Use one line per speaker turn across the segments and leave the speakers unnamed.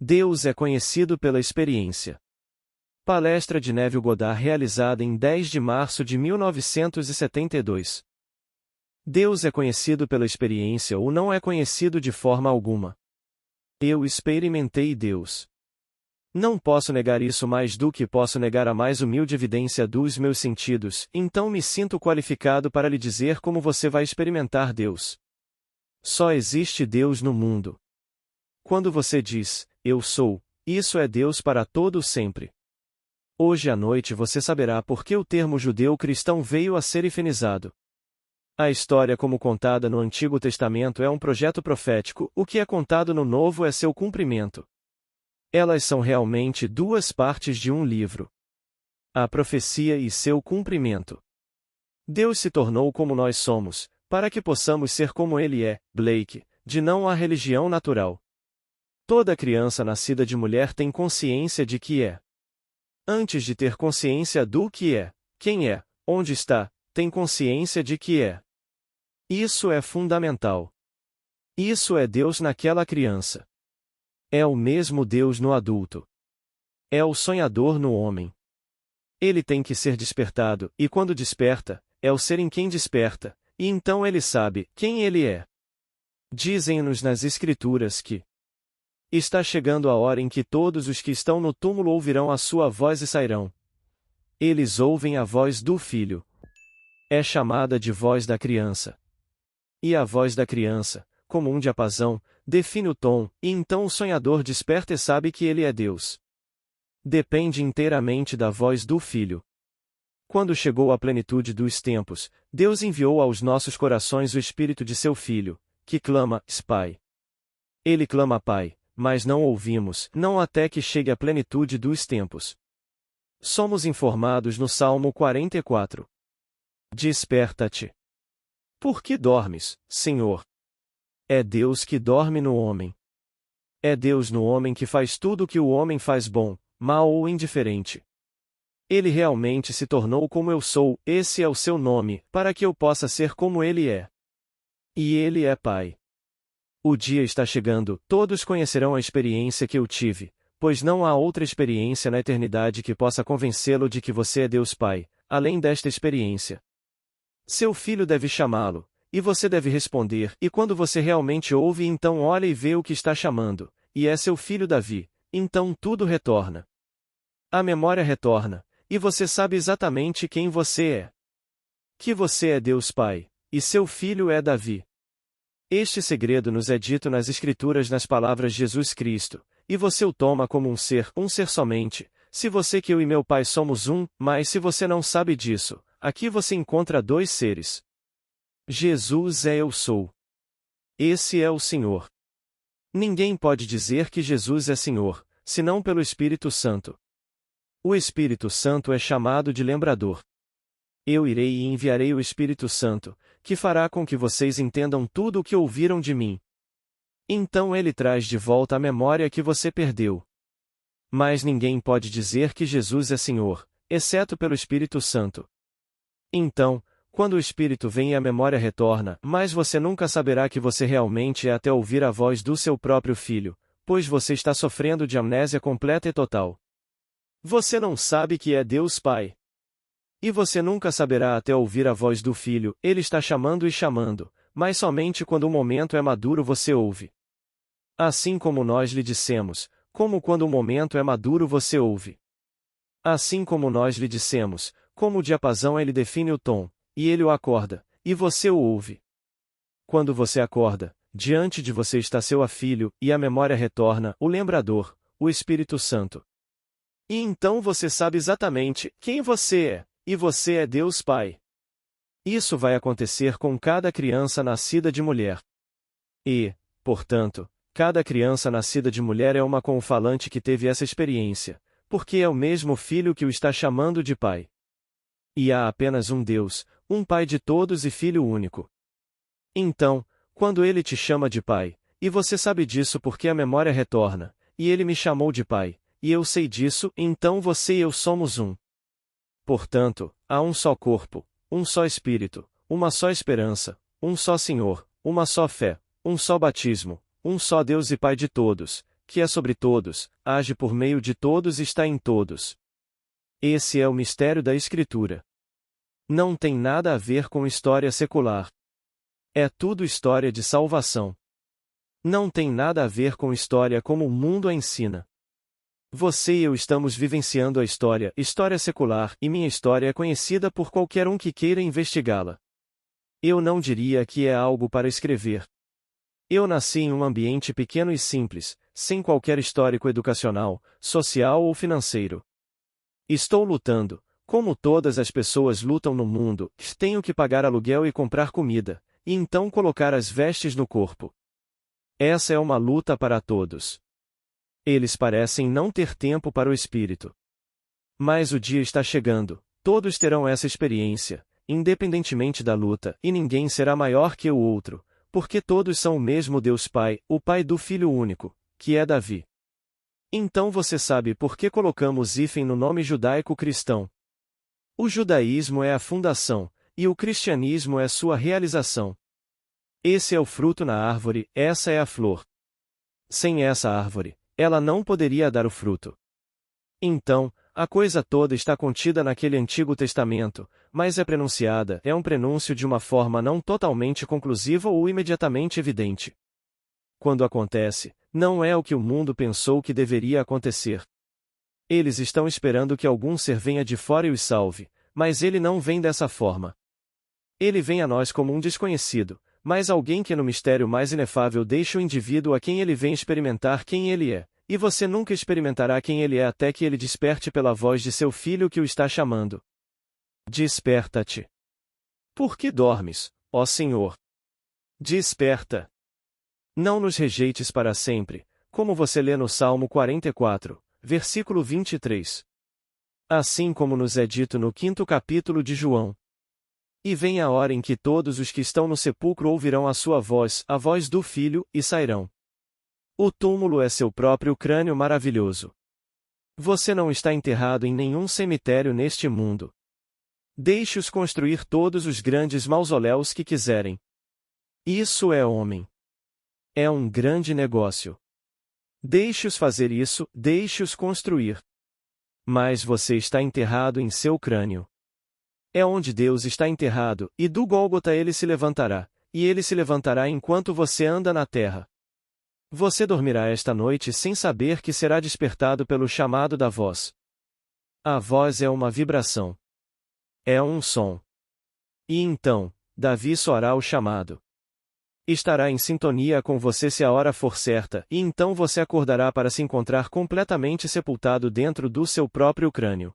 Deus é conhecido pela experiência. Palestra de Neville Goddard realizada em 10 de março de 1972. Deus é conhecido pela experiência ou não é conhecido de forma alguma. Eu experimentei Deus. Não posso negar isso mais do que posso negar a mais humilde evidência dos meus sentidos, então me sinto qualificado para lhe dizer como você vai experimentar Deus. Só existe Deus no mundo. Quando você diz, eu sou, isso é Deus para todo sempre. Hoje à noite você saberá por que o termo judeu-cristão veio a ser hifenizado. A história como contada no Antigo Testamento é um projeto profético, o que é contado no Novo é seu cumprimento. Elas são realmente duas partes de um livro. A profecia e seu cumprimento. Deus se tornou como nós somos, para que possamos ser como Ele é, Blake, de não há religião natural. Toda criança nascida de mulher tem consciência de que é. Antes de ter consciência do que é, quem é, onde está, tem consciência de que é. Isso é fundamental. Isso é Deus naquela criança. É o mesmo Deus no adulto. É o sonhador no homem. Ele tem que ser despertado, e quando desperta, é o ser em quem desperta, e então ele sabe quem ele é. Dizem-nos nas Escrituras que está chegando a hora em que todos os que estão no túmulo ouvirão a sua voz e sairão. Eles ouvem a voz do filho. É chamada de voz da criança. E a voz da criança, como um diapasão, define o tom, e então o sonhador desperta e sabe que ele é Deus. Depende inteiramente da voz do filho. Quando chegou a plenitude dos tempos, Deus enviou aos nossos corações o Espírito de seu Filho, que clama, Pai. Ele clama Pai, mas não ouvimos, não até que chegue a plenitude dos tempos. Somos informados no Salmo 44. Desperta-te. Por que dormes, Senhor? É Deus que dorme no homem. É Deus no homem que faz tudo o que o homem faz bom, mal ou indiferente. Ele realmente se tornou como eu sou, esse é o seu nome, para que eu possa ser como ele é. E ele é Pai. O dia está chegando, todos conhecerão a experiência que eu tive, pois não há outra experiência na eternidade que possa convencê-lo de que você é Deus Pai, além desta experiência. Seu filho deve chamá-lo, e você deve responder, e quando você realmente ouve então olha e vê o que está chamando, e é seu filho Davi, então tudo retorna. A memória retorna, e você sabe exatamente quem você é. Que você é Deus Pai, e seu filho é Davi. Este segredo nos é dito nas Escrituras nas palavras Jesus Cristo, e você o toma como um ser somente, se você que eu e meu Pai somos um, mas se você não sabe disso, aqui você encontra dois seres. Jesus é eu sou. Esse é o Senhor. Ninguém pode dizer que Jesus é Senhor, senão pelo Espírito Santo. O Espírito Santo é chamado de lembrador. Eu irei e enviarei o Espírito Santo, que fará com que vocês entendam tudo o que ouviram de mim. Então ele traz de volta a memória que você perdeu. Mas ninguém pode dizer que Jesus é Senhor, exceto pelo Espírito Santo. Então, quando o Espírito vem e a memória retorna, mas você nunca saberá que você realmente é até ouvir a voz do seu próprio filho, pois você está sofrendo de amnésia completa e total. Você não sabe que é Deus Pai. E você nunca saberá até ouvir a voz do Filho, ele está chamando e chamando, mas somente quando o momento é maduro você ouve. Assim como nós lhe dissemos, como quando o momento é maduro você ouve. Assim como nós lhe dissemos, como o diapasão ele define o tom, e ele o acorda, e você o ouve. Quando você acorda, diante de você está seu filho, e a memória retorna, o lembrador, o Espírito Santo. E então você sabe exatamente quem você é. E você é Deus Pai. Isso vai acontecer com cada criança nascida de mulher. E, portanto, cada criança nascida de mulher é uma com o falante que teve essa experiência, porque é o mesmo filho que o está chamando de Pai. E há apenas um Deus, um Pai de todos e Filho único. Então, quando ele te chama de Pai, e você sabe disso porque a memória retorna, e ele me chamou de Pai, e eu sei disso, então você e eu somos um. Portanto, há um só corpo, um só Espírito, uma só esperança, um só Senhor, uma só fé, um só batismo, um só Deus e Pai de todos, que é sobre todos, age por meio de todos e está em todos. Esse é o mistério da Escritura. Não tem nada a ver com história secular. É tudo história de salvação. Não tem nada a ver com história como o mundo a ensina. Você e eu estamos vivenciando a história secular, e minha história é conhecida por qualquer um que queira investigá-la. Eu não diria que é algo para escrever. Eu nasci em um ambiente pequeno e simples, sem qualquer histórico educacional, social ou financeiro. Estou lutando, como todas as pessoas lutam no mundo, tenho que pagar aluguel e comprar comida, e então colocar as vestes no corpo. Essa é uma luta para todos. Eles parecem não ter tempo para o espírito. Mas o dia está chegando, todos terão essa experiência, independentemente da luta, e ninguém será maior que o outro, porque todos são o mesmo Deus Pai, o Pai do Filho único, que é Davi. Então você sabe por que colocamos hífen no nome judaico-cristão. O judaísmo é a fundação, e o cristianismo é sua realização. Esse é o fruto na árvore, essa é a flor. Sem essa árvore, ela não poderia dar o fruto. Então, a coisa toda está contida naquele Antigo Testamento, mas é pronunciada, é um prenúncio de uma forma não totalmente conclusiva ou imediatamente evidente. Quando acontece, não é o que o mundo pensou que deveria acontecer. Eles estão esperando que algum ser venha de fora e os salve, mas ele não vem dessa forma. Ele vem a nós como um desconhecido, mas alguém que no mistério mais inefável deixa o indivíduo a quem ele vem experimentar quem ele é, e você nunca experimentará quem ele é até que ele desperte pela voz de seu filho que o está chamando. Desperta-te. Por que dormes, ó Senhor? Desperta. Não nos rejeites para sempre, como você lê no Salmo 44, versículo 23. Assim como nos é dito no 5º capítulo de João. E vem a hora em que todos os que estão no sepulcro ouvirão a sua voz, a voz do Filho, e sairão. O túmulo é seu próprio crânio maravilhoso. Você não está enterrado em nenhum cemitério neste mundo. Deixe-os construir todos os grandes mausoléus que quiserem. Isso é homem. É um grande negócio. Deixe-os fazer isso, deixe-os construir. Mas você está enterrado em seu crânio. É onde Deus está enterrado, e do Gólgota ele se levantará, e ele se levantará enquanto você anda na terra. Você dormirá esta noite sem saber que será despertado pelo chamado da voz. A voz é uma vibração. É um som. E então, Davi soará o chamado. Estará em sintonia com você se a hora for certa, e então você acordará para se encontrar completamente sepultado dentro do seu próprio crânio.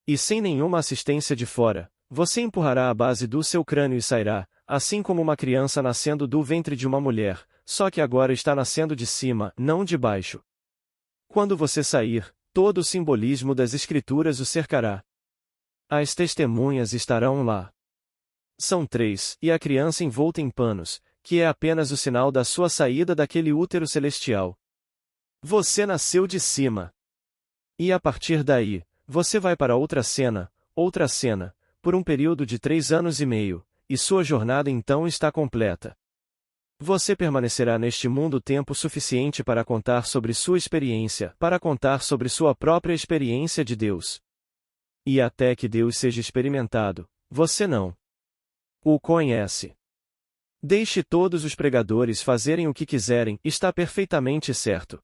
E sem nenhuma assistência de fora, você empurrará a base do seu crânio e sairá, assim como uma criança nascendo do ventre de uma mulher, só que agora está nascendo de cima, não de baixo. Quando você sair, todo o simbolismo das Escrituras o cercará. As testemunhas estarão lá. São 3, e a criança envolta em panos, que é apenas o sinal da sua saída daquele útero celestial. Você nasceu de cima. E a partir daí, você vai para outra cena, por um período de 3 anos e meio, e sua jornada então está completa. Você permanecerá neste mundo tempo suficiente para contar sobre sua experiência, para contar sobre sua própria experiência de Deus. E até que Deus seja experimentado, você não o conhece. Deixe todos os pregadores fazerem o que quiserem, está perfeitamente certo.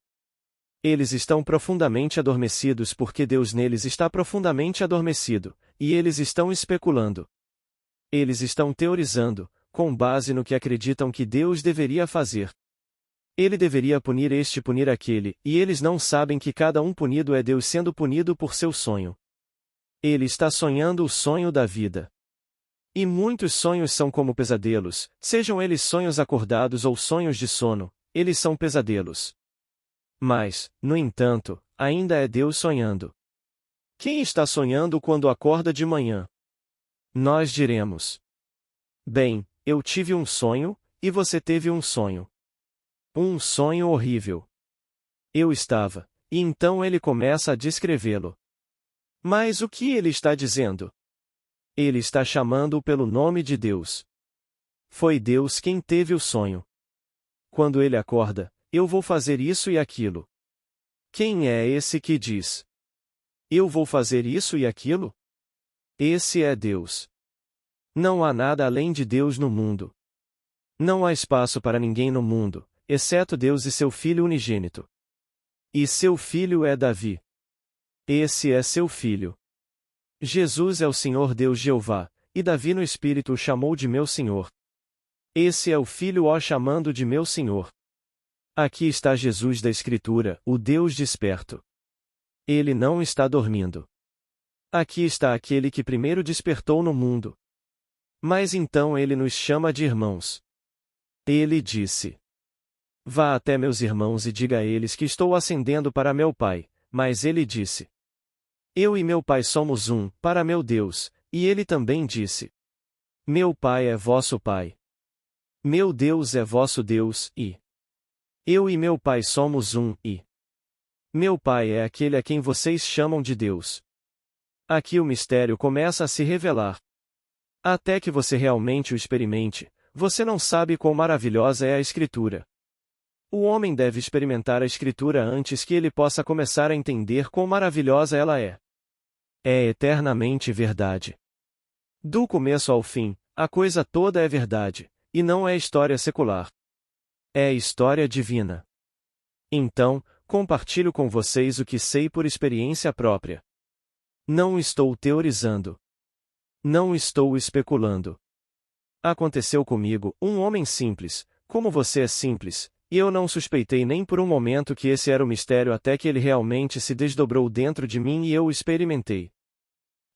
Eles estão profundamente adormecidos porque Deus neles está profundamente adormecido, e eles estão especulando. Eles estão teorizando, com base no que acreditam que Deus deveria fazer. Ele deveria punir este, punir aquele, e eles não sabem que cada um punido é Deus sendo punido por seu sonho. Ele está sonhando o sonho da vida. E muitos sonhos são como pesadelos, sejam eles sonhos acordados ou sonhos de sono, eles são pesadelos. Mas, no entanto, ainda é Deus sonhando. Quem está sonhando quando acorda de manhã? Nós diremos: bem, eu tive um sonho, e você teve um sonho. Um sonho horrível. Eu estava, e então ele começa a descrevê-lo. Mas o que ele está dizendo? Ele está chamando-o pelo nome de Deus. Foi Deus quem teve o sonho. Quando ele acorda, eu vou fazer isso e aquilo. Quem é esse que diz: eu vou fazer isso e aquilo? Esse é Deus. Não há nada além de Deus no mundo. Não há espaço para ninguém no mundo, exceto Deus e seu Filho unigênito. E seu filho é Davi. Esse é seu filho. Jesus é o Senhor Deus Jeová, e Davi no Espírito o chamou de meu Senhor. Esse é o Filho o chamando de meu Senhor. Aqui está Jesus da Escritura, o Deus desperto. Ele não está dormindo. Aqui está aquele que primeiro despertou no mundo. Mas então ele nos chama de irmãos. Ele disse: vá até meus irmãos e diga a eles que estou ascendendo para meu Pai, mas ele disse: eu e meu Pai somos um, para meu Deus, e ele também disse: meu Pai é vosso Pai. Meu Deus é vosso Deus, e eu e meu Pai somos um, e meu Pai é aquele a quem vocês chamam de Deus. Aqui o mistério começa a se revelar. Até que você realmente o experimente, você não sabe quão maravilhosa é a Escritura. O homem deve experimentar a Escritura antes que ele possa começar a entender quão maravilhosa ela é. É eternamente verdade. Do começo ao fim, a coisa toda é verdade, e não é história secular. É história divina. Então, compartilho com vocês o que sei por experiência própria. Não estou teorizando. Não estou especulando. Aconteceu comigo, um homem simples, como você é simples, e eu não suspeitei nem por um momento que esse era o mistério até que ele realmente se desdobrou dentro de mim e eu o experimentei.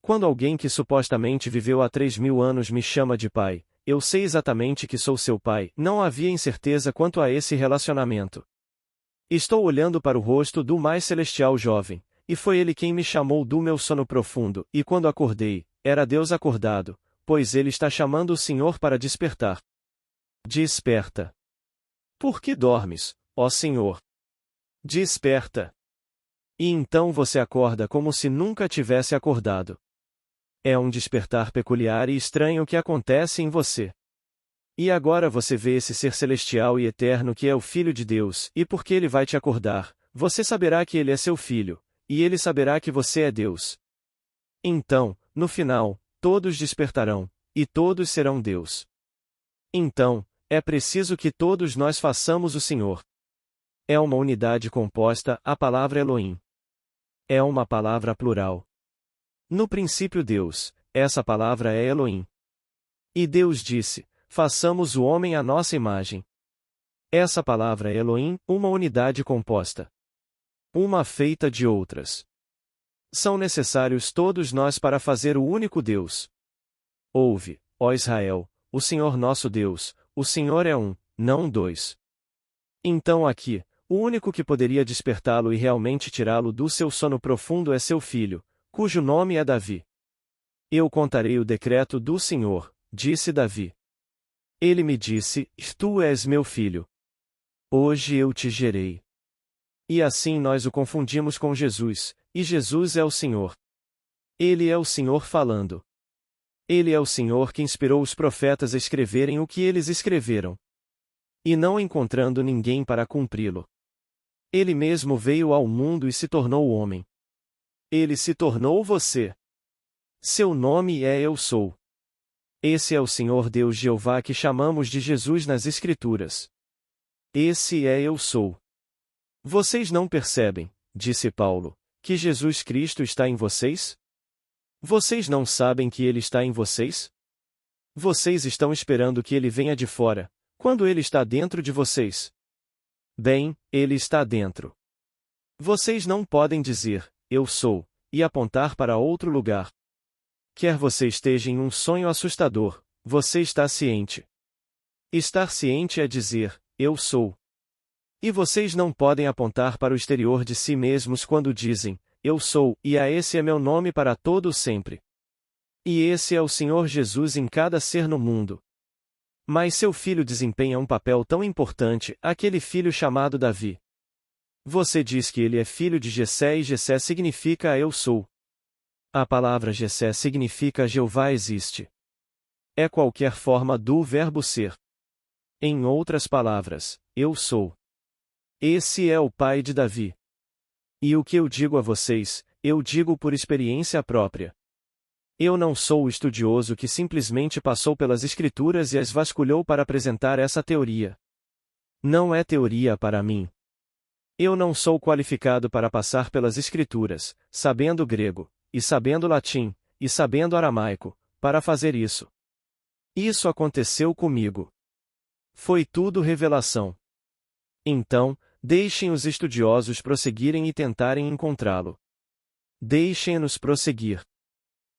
Quando alguém que supostamente viveu há 3.000 anos me chama de pai, eu sei exatamente que sou seu pai, não havia incerteza quanto a esse relacionamento. Estou olhando para o rosto do mais celestial jovem, e foi ele quem me chamou do meu sono profundo, e quando acordei, era Deus acordado, pois ele está chamando o Senhor para despertar. Desperta. Por que dormes, ó Senhor? Desperta. E então você acorda como se nunca tivesse acordado. É um despertar peculiar e estranho que acontece em você. E agora você vê esse ser celestial e eterno que é o Filho de Deus, e porque ele vai te acordar, você saberá que ele é seu filho, e ele saberá que você é Deus. Então, no final, todos despertarão, e todos serão Deus. Então, é preciso que todos nós façamos o Senhor. É uma unidade composta, a palavra Elohim. É uma palavra plural. No princípio Deus, essa palavra é Elohim. E Deus disse: façamos o homem à nossa imagem. Essa palavra é Elohim, uma unidade composta. Uma feita de outras. São necessários todos nós para fazer o único Deus. Ouve, ó Israel, o Senhor nosso Deus, o Senhor é um, não dois. Então aqui, o único que poderia despertá-lo e realmente tirá-lo do seu sono profundo é seu filho, cujo nome é Davi. Eu contarei o decreto do Senhor, disse Davi. Ele me disse: tu és meu filho. Hoje eu te gerei. E assim nós o confundimos com Jesus, e Jesus é o Senhor. Ele é o Senhor falando. Ele é o Senhor que inspirou os profetas a escreverem o que eles escreveram. E não encontrando ninguém para cumpri-lo. Ele mesmo veio ao mundo e se tornou homem. Ele se tornou você. Seu nome é Eu Sou. Esse é o Senhor Deus Jeová que chamamos de Jesus nas Escrituras. Esse é Eu Sou. Vocês não percebem, disse Paulo, que Jesus Cristo está em vocês? Vocês não sabem que ele está em vocês? Vocês estão esperando que ele venha de fora, quando ele está dentro de vocês. Bem, ele está dentro. Vocês não podem dizer: eu sou, e apontar para outro lugar. Quer você esteja em um sonho assustador, você está ciente. Estar ciente é dizer: eu sou. E vocês não podem apontar para o exterior de si mesmos quando dizem: eu sou, e a esse é meu nome para todo o sempre. E esse é o Senhor Jesus em cada ser no mundo. Mas seu filho desempenha um papel tão importante, aquele filho chamado Davi. Você diz que ele é filho de Jessé e Jessé significa eu sou. A palavra Jessé significa Jeová existe. É qualquer forma do verbo ser. Em outras palavras, eu sou. Esse é o pai de Davi. E o que eu digo a vocês, eu digo por experiência própria. Eu não sou o estudioso que simplesmente passou pelas Escrituras e as vasculhou para apresentar essa teoria. Não é teoria para mim. Eu não sou qualificado para passar pelas Escrituras, sabendo grego, e sabendo latim, e sabendo aramaico, para fazer isso. Isso aconteceu comigo. Foi tudo revelação. Então, deixem os estudiosos prosseguirem e tentarem encontrá-lo. Deixem-nos prosseguir.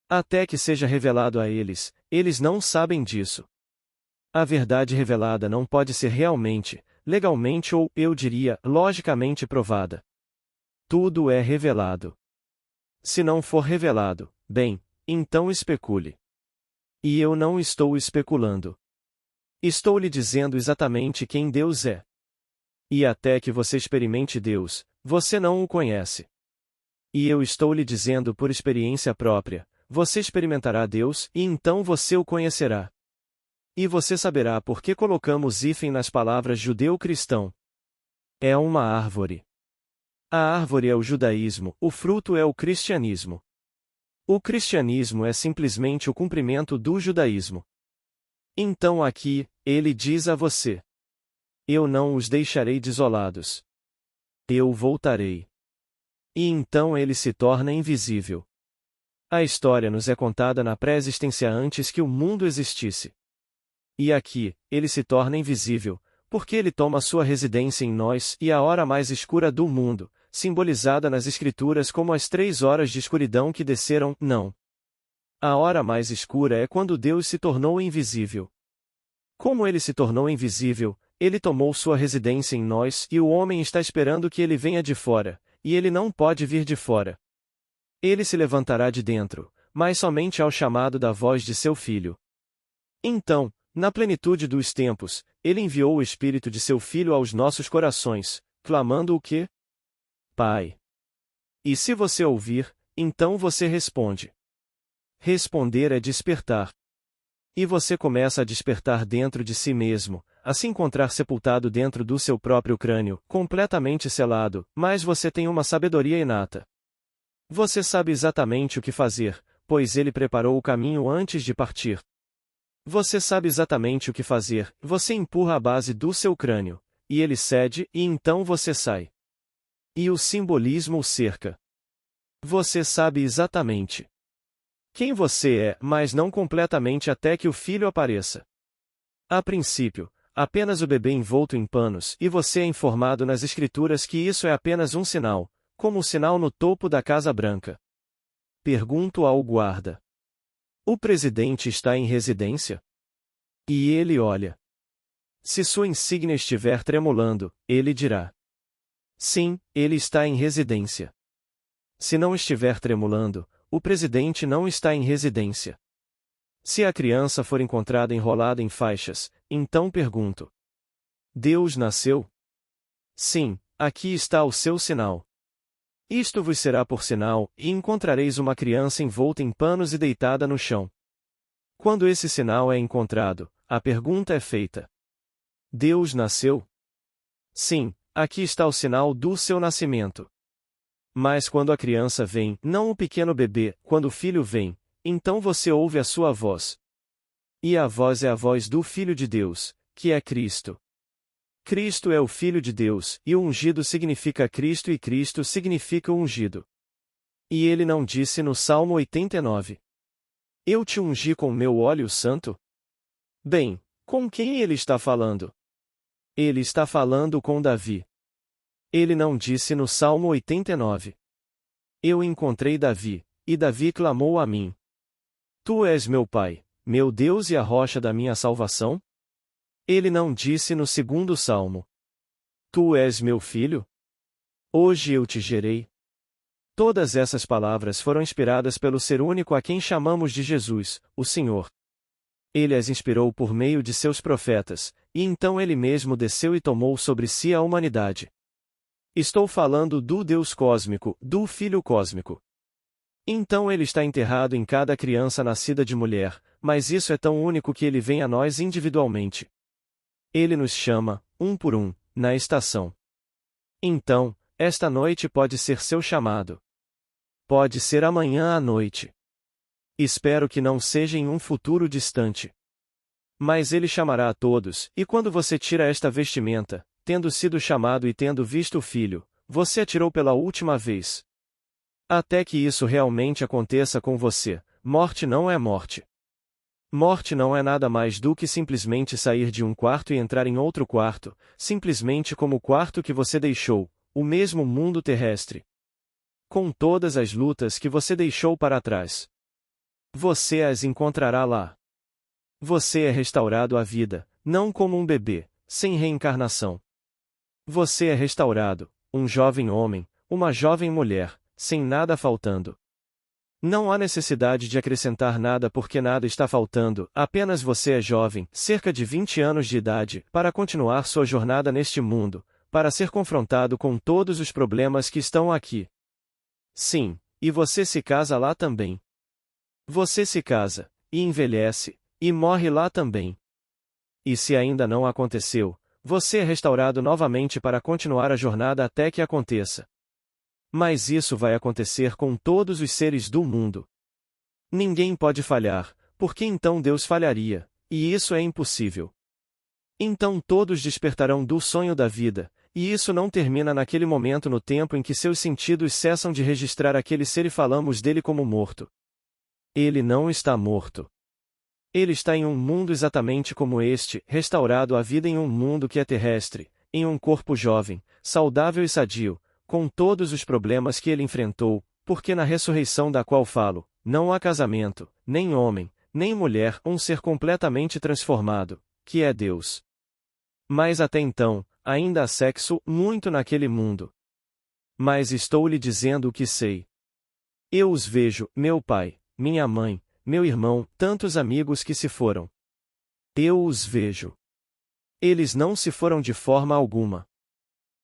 Até que seja revelado a eles, eles não sabem disso. A verdade revelada não pode ser realmente, legalmente ou, eu diria, logicamente provada. Tudo é revelado. Se não for revelado, bem, então especule. E eu não estou especulando. Estou lhe dizendo exatamente quem Deus é. E até que você experimente Deus, você não o conhece. E eu estou lhe dizendo por experiência própria, você experimentará Deus e então você o conhecerá. E você saberá por que colocamos hífen nas palavras judeu-cristão. É uma árvore. A árvore é o judaísmo, o fruto é o cristianismo. O cristianismo é simplesmente o cumprimento do judaísmo. Então aqui, ele diz a você: eu não os deixarei desolados. Eu voltarei. E então ele se torna invisível. A história nos é contada na pré-existência antes que o mundo existisse. E aqui, ele se torna invisível, porque ele toma sua residência em nós e a hora mais escura do mundo, simbolizada nas Escrituras como as 3 horas de escuridão que desceram, não. A hora mais escura é quando Deus se tornou invisível. Como ele se tornou invisível, ele tomou sua residência em nós e o homem está esperando que ele venha de fora, e ele não pode vir de fora. Ele se levantará de dentro, mas somente ao chamado da voz de seu Filho. Então, na plenitude dos tempos, ele enviou o Espírito de seu Filho aos nossos corações, clamando o quê? Pai. E se você ouvir, então você responde. Responder é despertar. E você começa a despertar dentro de si mesmo, a se encontrar sepultado dentro do seu próprio crânio, completamente selado, mas você tem uma sabedoria inata. Você sabe exatamente o que fazer, pois ele preparou o caminho antes de partir. Você sabe exatamente o que fazer, você empurra a base do seu crânio, e ele cede, e então você sai. E o simbolismo o cerca. Você sabe exatamente quem você é, mas não completamente até que o filho apareça. A princípio, apenas o bebê envolto em panos, e você é informado nas Escrituras que isso é apenas um sinal, como o sinal no topo da Casa Branca. Pergunto ao guarda: o presidente está em residência? E ele olha. Se sua insígnia estiver tremulando, ele dirá: sim, ele está em residência. Se não estiver tremulando, o presidente não está em residência. Se a criança for encontrada enrolada em faixas, então pergunto: Deus nasceu? Sim, aqui está o seu sinal. Isto vos será por sinal, e encontrareis uma criança envolta em panos e deitada no chão. Quando esse sinal é encontrado, a pergunta é feita: Deus nasceu? Sim, aqui está o sinal do seu nascimento. Mas quando a criança vem, não o pequeno bebê, quando o filho vem, então você ouve a sua voz. E a voz é a voz do Filho de Deus, que é Cristo. Cristo é o Filho de Deus, e o ungido significa Cristo e Cristo significa o ungido. E ele não disse no Salmo 89: eu te ungi com meu óleo santo? Bem, com quem ele está falando? Ele está falando com Davi. Ele não disse no Salmo 89: eu encontrei Davi, e Davi clamou a mim. Tu és meu Pai, meu Deus e a rocha da minha salvação? Ele não disse no segundo Salmo: tu és meu filho? Hoje eu te gerei. Todas essas palavras foram inspiradas pelo ser único a quem chamamos de Jesus, o Senhor. Ele as inspirou por meio de seus profetas, e então ele mesmo desceu e tomou sobre si a humanidade. Estou falando do Deus cósmico, do Filho cósmico. Então ele está enterrado em cada criança nascida de mulher, mas isso é tão único que ele vem a nós individualmente. Ele nos chama, um por um, na estação. Então, esta noite pode ser seu chamado. Pode ser amanhã à noite. Espero que não seja em um futuro distante. Mas ele chamará a todos, e quando você tira esta vestimenta, tendo sido chamado e tendo visto o Filho, você atirou pela última vez. Até que isso realmente aconteça com você, morte não é morte. Morte não é nada mais do que simplesmente sair de um quarto e entrar em outro quarto, simplesmente como o quarto que você deixou, o mesmo mundo terrestre. Com todas as lutas que você deixou para trás. Você as encontrará lá. Você é restaurado à vida, não como um bebê, sem reencarnação. Você é restaurado, um jovem homem, uma jovem mulher, sem nada faltando. Não há necessidade de acrescentar nada porque nada está faltando, apenas você é jovem, cerca de 20 anos de idade, para continuar sua jornada neste mundo, para ser confrontado com todos os problemas que estão aqui. Sim, e você se casa lá também. Você se casa, e envelhece, e morre lá também. E se ainda não aconteceu, você é restaurado novamente para continuar a jornada até que aconteça. Mas isso vai acontecer com todos os seres do mundo. Ninguém pode falhar, porque então Deus falharia, e isso é impossível. Então todos despertarão do sonho da vida, e isso não termina naquele momento no tempo em que seus sentidos cessam de registrar aquele ser e falamos dele como morto. Ele não está morto. Ele está em um mundo exatamente como este, restaurado à vida em um mundo que é terrestre, em um corpo jovem, saudável e sadio, com todos os problemas que ele enfrentou, porque na ressurreição da qual falo, não há casamento, nem homem, nem mulher, um ser completamente transformado, que é Deus. Mas até então, ainda há sexo, muito naquele mundo. Mas estou lhe dizendo o que sei. Eu os vejo, meu pai, minha mãe, meu irmão, tantos amigos que se foram. Eu os vejo. Eles não se foram de forma alguma.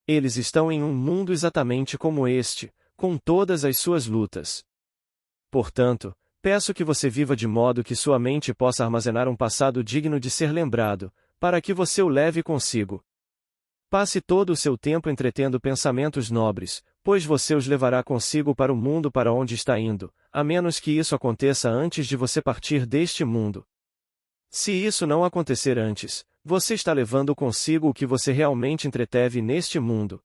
Eles estão em um mundo exatamente como este, com todas as suas lutas. Portanto, peço que você viva de modo que sua mente possa armazenar um passado digno de ser lembrado, para que você o leve consigo. Passe todo o seu tempo entretendo pensamentos nobres, pois você os levará consigo para o mundo para onde está indo, a menos que isso aconteça antes de você partir deste mundo. Se isso não acontecer antes, você está levando consigo o que você realmente entreteve neste mundo.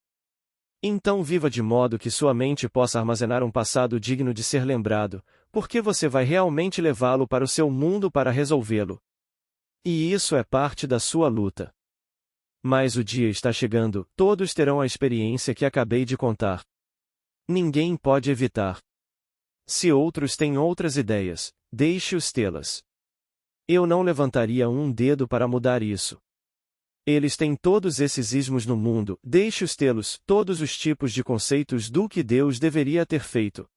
Então viva de modo que sua mente possa armazenar um passado digno de ser lembrado, porque você vai realmente levá-lo para o seu mundo para resolvê-lo. E isso é parte da sua luta. Mas o dia está chegando, todos terão a experiência que acabei de contar. Ninguém pode evitar. Se outros têm outras ideias, deixe-os tê-las. Eu não levantaria um dedo para mudar isso. Eles têm todos esses ismos no mundo, deixe-os tê-los, todos os tipos de conceitos do que Deus deveria ter feito.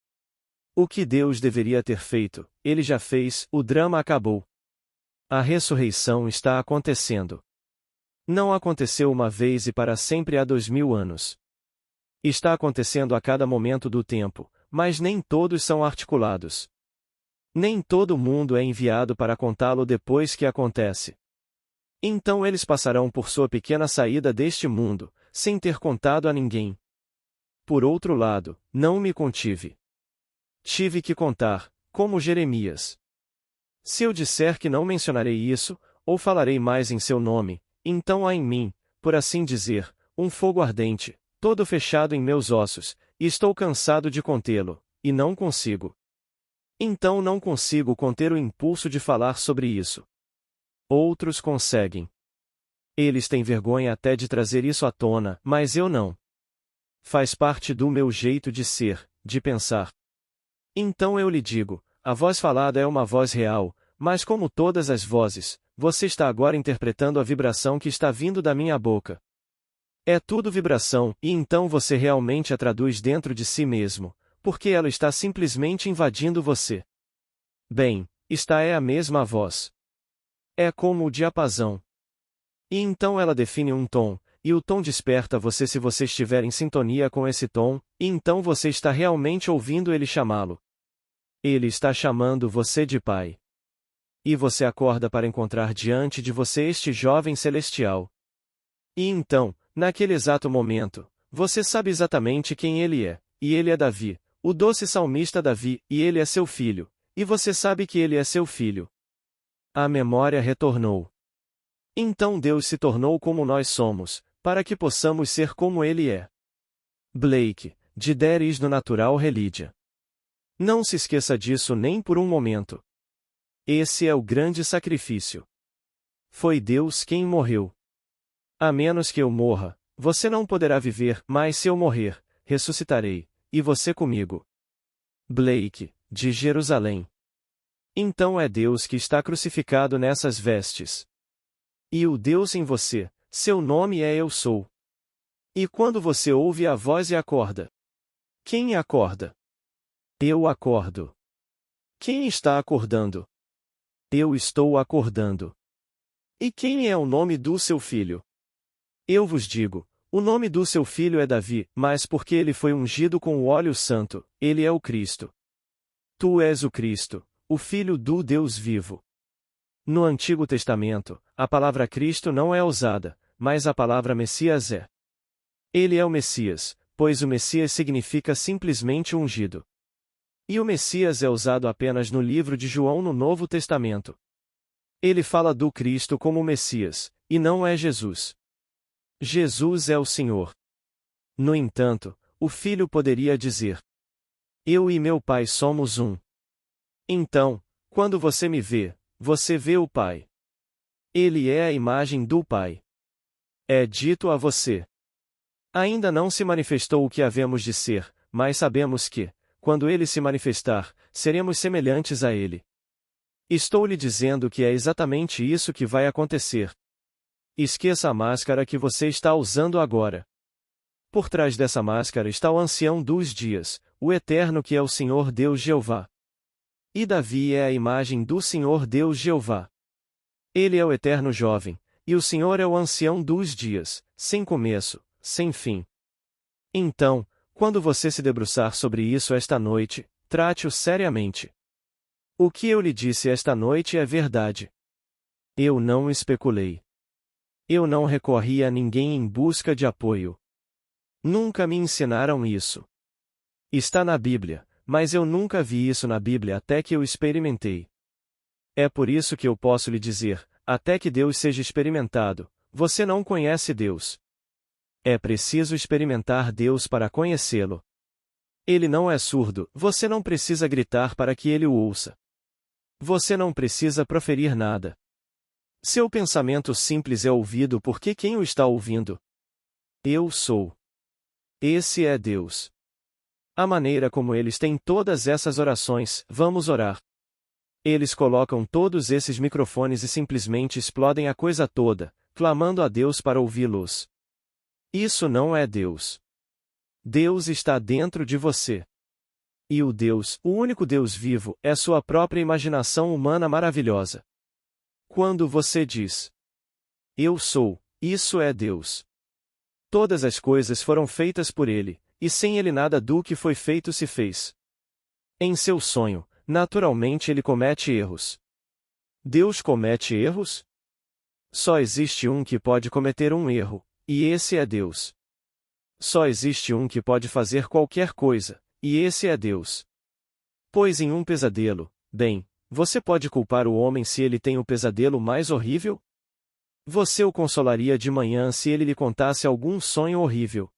O que Deus deveria ter feito, ele já fez, o drama acabou. A ressurreição está acontecendo. Não aconteceu uma vez e para sempre há 2000 anos. Está acontecendo a cada momento do tempo, mas nem todos são articulados. Nem todo mundo é enviado para contá-lo depois que acontece. Então eles passarão por sua pequena saída deste mundo, sem ter contado a ninguém. Por outro lado, não me contive. Tive que contar, como Jeremias. Se eu disser que não mencionarei isso, ou falarei mais em seu nome, então há em mim, por assim dizer, um fogo ardente, todo fechado em meus ossos, e estou cansado de contê-lo, e não consigo. Então não consigo conter o impulso de falar sobre isso. Outros conseguem. Eles têm vergonha até de trazer isso à tona, mas eu não. Faz parte do meu jeito de ser, de pensar. Então eu lhe digo, a voz falada é uma voz real, mas como todas as vozes, você está agora interpretando a vibração que está vindo da minha boca. É tudo vibração, e então você realmente a traduz dentro de si mesmo, porque ela está simplesmente invadindo você. Bem, esta é a mesma voz. É como o diapasão. E então ela define um tom, e o tom desperta você se você estiver em sintonia com esse tom, e então você está realmente ouvindo ele chamá-lo. Ele está chamando você de pai. E você acorda para encontrar diante de você este jovem celestial. E então, naquele exato momento, você sabe exatamente quem ele é, e ele é Davi, o doce salmista Davi, e ele é seu filho, e você sabe que ele é seu filho. A memória retornou. Então Deus se tornou como nós somos, para que possamos ser como ele é. Blake, de Der is no Natural Religion. Não se esqueça disso nem por um momento. Esse é o grande sacrifício. Foi Deus quem morreu. A menos que eu morra, você não poderá viver, mas se eu morrer, ressuscitarei, e você comigo. Blake, de Jerusalém. Então é Deus que está crucificado nessas vestes. E o Deus em você, seu nome é Eu Sou. E quando você ouve a voz e acorda? Quem acorda? Eu acordo. Quem está acordando? Eu estou acordando. E quem é o nome do seu filho? Eu vos digo, o nome do seu filho é Davi, mas porque ele foi ungido com o óleo santo, ele é o Cristo. Tu és o Cristo, o Filho do Deus vivo. No Antigo Testamento, a palavra Cristo não é usada, mas a palavra Messias é. Ele é o Messias, pois o Messias significa simplesmente ungido. E o Messias é usado apenas no livro de João no Novo Testamento. Ele fala do Cristo como Messias, e não é Jesus. Jesus é o Senhor. No entanto, o Filho poderia dizer: Eu e meu Pai somos um. Então, quando você me vê, você vê o Pai. Ele é a imagem do Pai. É dito a você. Ainda não se manifestou o que havemos de ser, mas sabemos que, quando ele se manifestar, seremos semelhantes a ele. Estou lhe dizendo que é exatamente isso que vai acontecer. Esqueça a máscara que você está usando agora. Por trás dessa máscara está o ancião dos dias, o eterno que é o Senhor Deus Jeová. E Davi é a imagem do Senhor Deus Jeová. Ele é o eterno jovem, e o Senhor é o ancião dos dias, sem começo, sem fim. Então, quando você se debruçar sobre isso esta noite, trate-o seriamente. O que eu lhe disse esta noite é verdade. Eu não especulei. Eu não recorri a ninguém em busca de apoio. Nunca me ensinaram isso. Está na Bíblia, mas eu nunca vi isso na Bíblia até que eu experimentei. É por isso que eu posso lhe dizer, até que Deus seja experimentado, você não conhece Deus. É preciso experimentar Deus para conhecê-lo. Ele não é surdo, você não precisa gritar para que ele o ouça. Você não precisa proferir nada. Seu pensamento simples é ouvido porque quem o está ouvindo? Eu sou. Esse é Deus. A maneira como eles têm todas essas orações, vamos orar. Eles colocam todos esses microfones e simplesmente explodem a coisa toda, clamando a Deus para ouvi-los. Isso não é Deus. Deus está dentro de você. E o Deus, o único Deus vivo, é sua própria imaginação humana maravilhosa. Quando você diz: Eu sou, isso é Deus. Todas as coisas foram feitas por Ele, e sem Ele nada do que foi feito se fez. Em seu sonho, naturalmente Ele comete erros. Deus comete erros? Só existe um que pode cometer um erro, e esse é Deus. Só existe um que pode fazer qualquer coisa, e esse é Deus. Pois em um pesadelo, bem, você pode culpar o homem se ele tem o pesadelo mais horrível? Você o consolaria de manhã se ele lhe contasse algum sonho horrível.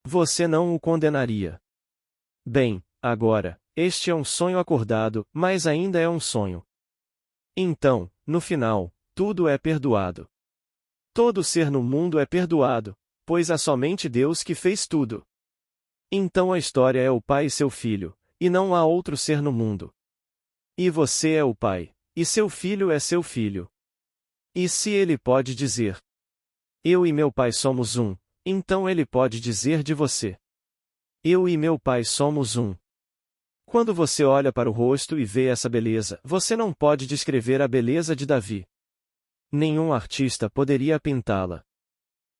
Você não o condenaria. Bem, agora, este é um sonho acordado, mas ainda é um sonho. Então, no final, tudo é perdoado. Todo ser no mundo é perdoado, pois há somente Deus que fez tudo. Então a história é o pai e seu filho, e não há outro ser no mundo. E você é o pai, e seu filho é seu filho. E se ele pode dizer: Eu e meu pai somos um, então ele pode dizer de você: Eu e meu pai somos um. Quando você olha para o rosto e vê essa beleza, você não pode descrever a beleza de Davi. Nenhum artista poderia pintá-la.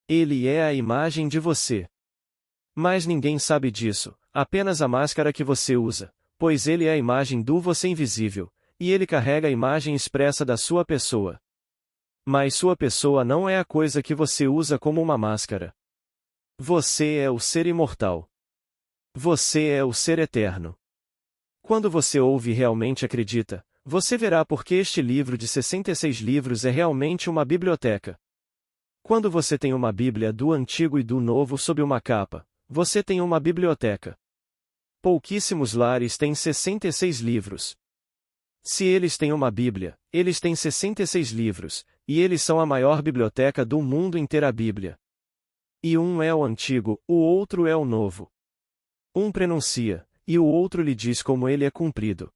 Ele é a imagem de você. Mas ninguém sabe disso, apenas a máscara que você usa, pois ele é a imagem do você invisível, e ele carrega a imagem expressa da sua pessoa. Mas sua pessoa não é a coisa que você usa como uma máscara. Você é o ser imortal. Você é o ser eterno. Quando você ouve e realmente acredita, você verá porque este livro de 66 livros é realmente uma biblioteca. Quando você tem uma Bíblia do Antigo e do Novo sob uma capa, você tem uma biblioteca. Pouquíssimos lares têm 66 livros. Se eles têm uma Bíblia, eles têm 66 livros, e eles são a maior biblioteca do mundo inteiro a Bíblia. E um é o Antigo, o outro é o Novo. Um prenuncia, e o outro lhe diz como ele é cumprido.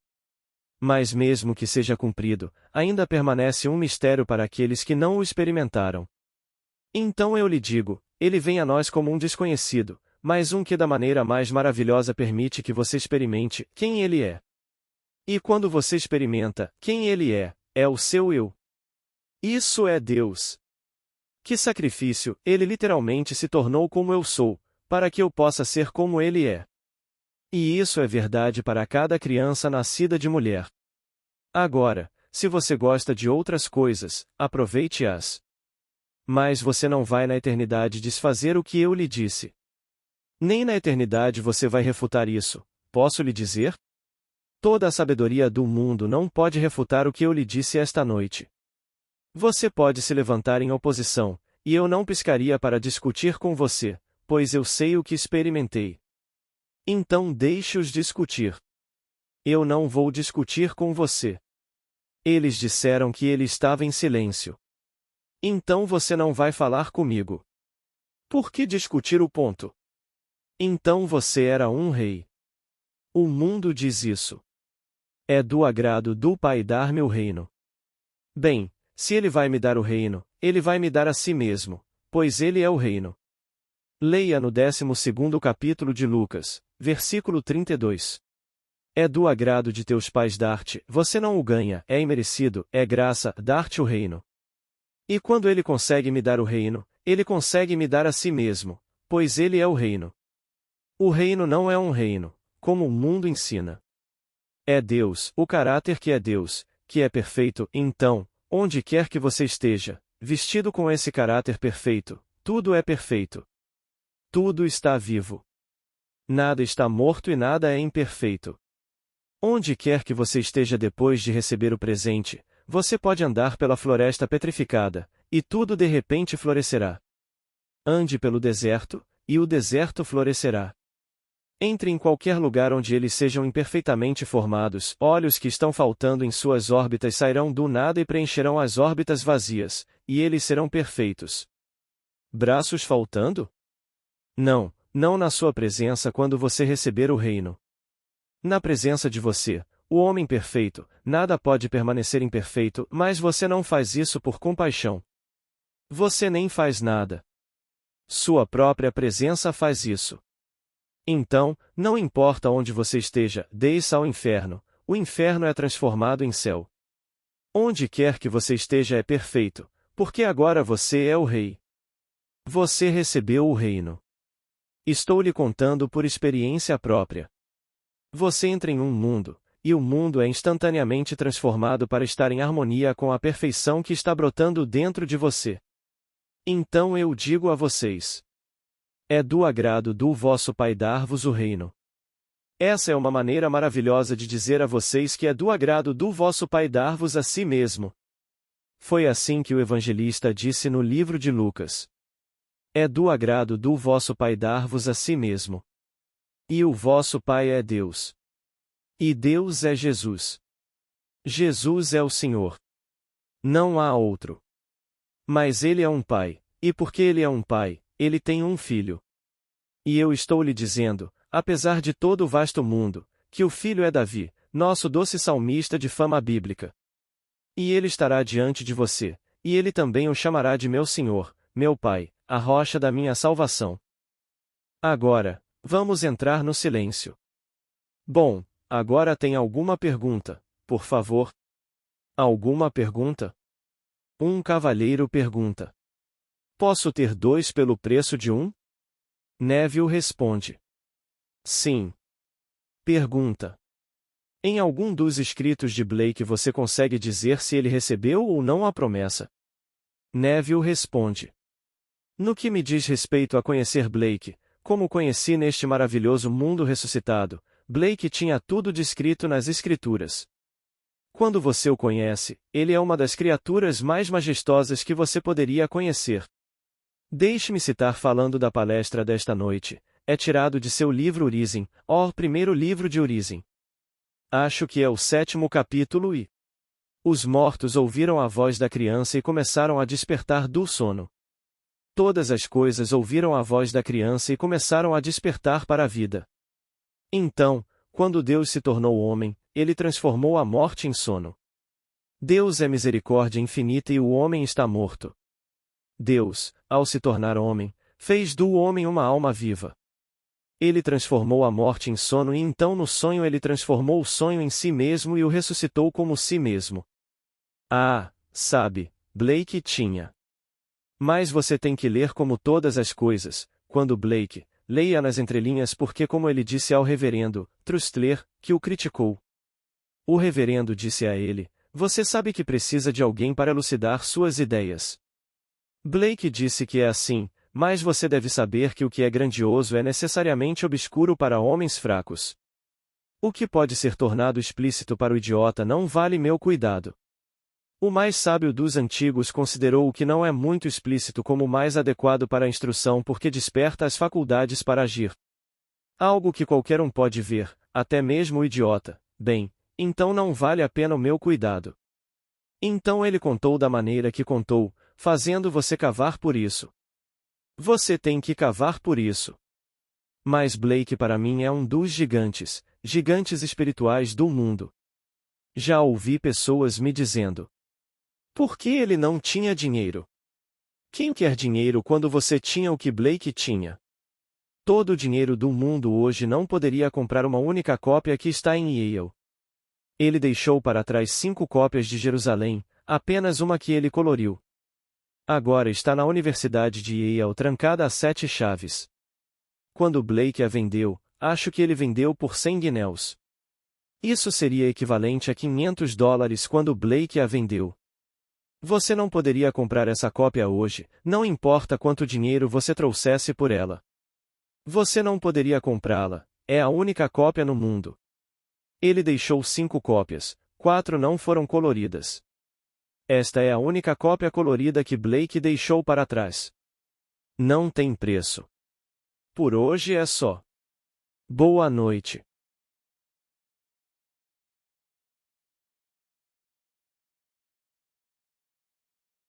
Mas mesmo que seja cumprido, ainda permanece um mistério para aqueles que não o experimentaram. Então eu lhe digo, ele vem a nós como um desconhecido, mas um que da maneira mais maravilhosa permite que você experimente quem ele é. E quando você experimenta quem ele é o seu eu. Isso é Deus. Que sacrifício, ele literalmente se tornou como eu sou, para que eu possa ser como ele é. E isso é verdade para cada criança nascida de mulher. Agora, se você gosta de outras coisas, aproveite-as. Mas você não vai na eternidade desfazer o que eu lhe disse. Nem na eternidade você vai refutar isso, posso lhe dizer? Toda a sabedoria do mundo não pode refutar o que eu lhe disse esta noite. Você pode se levantar em oposição, e eu não piscaria para discutir com você, pois eu sei o que experimentei. Então deixe-os discutir. Eu não vou discutir com você. Eles disseram que ele estava em silêncio. Então você não vai falar comigo. Por que discutir o ponto? Então você era um rei. O mundo diz isso. É do agrado do Pai dar-me o reino. Bem, se ele vai me dar o reino, ele vai me dar a si mesmo, pois ele é o reino. Leia no 12º capítulo de Lucas, versículo 32. É do agrado de teus pais dar-te, você não o ganha, é imerecido, é graça, dar-te o reino. E quando ele consegue me dar o reino, ele consegue me dar a si mesmo, pois ele é o reino. O reino não é um reino, como o mundo ensina. É Deus, o caráter que é perfeito, então, onde quer que você esteja, vestido com esse caráter perfeito, tudo é perfeito. Tudo está vivo. Nada está morto e nada é imperfeito. Onde quer que você esteja depois de receber o presente, você pode andar pela floresta petrificada, e tudo de repente florescerá. Ande pelo deserto, e o deserto florescerá. Entre em qualquer lugar onde eles sejam imperfeitamente formados, olhos que estão faltando em suas órbitas sairão do nada e preencherão as órbitas vazias, e eles serão perfeitos. Braços faltando? Não, não na sua presença quando você receber o reino. Na presença de você, o homem perfeito, nada pode permanecer imperfeito, mas você não faz isso por compaixão. Você nem faz nada. Sua própria presença faz isso. Então, não importa onde você esteja, desça ao inferno, o inferno é transformado em céu. Onde quer que você esteja é perfeito, porque agora você é o rei. Você recebeu o reino. Estou lhe contando por experiência própria. Você entra em um mundo, e o mundo é instantaneamente transformado para estar em harmonia com a perfeição que está brotando dentro de você. Então eu digo a vocês: é do agrado do vosso Pai dar-vos o reino. Essa é uma maneira maravilhosa de dizer a vocês que é do agrado do vosso Pai dar-vos a si mesmo. Foi assim que o evangelista disse no livro de Lucas. É do agrado do vosso Pai dar-vos a si mesmo. E o vosso Pai é Deus. E Deus é Jesus. Jesus é o Senhor. Não há outro. Mas ele é um Pai, e porque ele é um Pai, ele tem um Filho. E eu estou lhe dizendo, apesar de todo o vasto mundo, que o Filho é Davi, nosso doce salmista de fama bíblica. E ele estará diante de você, e ele também o chamará de meu Senhor, meu Pai, a rocha da minha salvação. Agora, vamos entrar no silêncio. Bom, agora tem alguma pergunta, por favor? Alguma pergunta? Um cavalheiro pergunta. Posso ter 2 pelo preço de 1? Neville responde. Sim. Pergunta. Em algum dos escritos de Blake você consegue dizer se ele recebeu ou não a promessa? Neville responde. No que me diz respeito a conhecer Blake, como o conheci neste maravilhoso mundo ressuscitado, Blake tinha tudo descrito nas Escrituras. Quando você o conhece, ele é uma das criaturas mais majestosas que você poderia conhecer. Deixe-me citar falando da palestra desta noite, é tirado de seu livro Urizen, primeiro livro de Urizen. Acho que é o 7º capítulo e... Os mortos ouviram a voz da criança e começaram a despertar do sono. Todas as coisas ouviram a voz da criança e começaram a despertar para a vida. Então, quando Deus se tornou homem, ele transformou a morte em sono. Deus é misericórdia infinita e o homem está morto. Deus, ao se tornar homem, fez do homem uma alma viva. Ele transformou a morte em sono e então no sonho ele transformou o sonho em si mesmo e o ressuscitou como si mesmo. Sabe, Blake tinha. Mas você tem que ler como todas as coisas, quando Blake, leia nas entrelinhas porque como ele disse ao reverendo, Trustler, que o criticou. O reverendo disse a ele, você sabe que precisa de alguém para elucidar suas ideias. Blake disse que é assim, mas você deve saber que o que é grandioso é necessariamente obscuro para homens fracos. O que pode ser tornado explícito para o idiota não vale meu cuidado. O mais sábio dos antigos considerou o que não é muito explícito como o mais adequado para a instrução porque desperta as faculdades para agir. Algo que qualquer um pode ver, até mesmo o idiota, bem, então não vale a pena o meu cuidado. Então ele contou da maneira que contou, fazendo você cavar por isso. Você tem que cavar por isso. Mas Blake para mim é um dos gigantes espirituais do mundo. Já ouvi pessoas me dizendo: por que ele não tinha dinheiro? Quem quer dinheiro quando você tinha o que Blake tinha? Todo o dinheiro do mundo hoje não poderia comprar uma única cópia que está em Yale. Ele deixou para trás 5 cópias de Jerusalém, apenas uma que ele coloriu. Agora está na Universidade de Yale trancada a 7 chaves. Quando Blake a vendeu, acho que ele vendeu por 100 guinéus. Isso seria equivalente a $500 quando Blake a vendeu. Você não poderia comprar essa cópia hoje, não importa quanto dinheiro você trouxesse por ela. Você não poderia comprá-la, é a única cópia no mundo. Ele deixou 5 cópias, 4 não foram coloridas. Esta é a única cópia colorida que Blake deixou para trás. Não tem preço. Por hoje é só. Boa noite.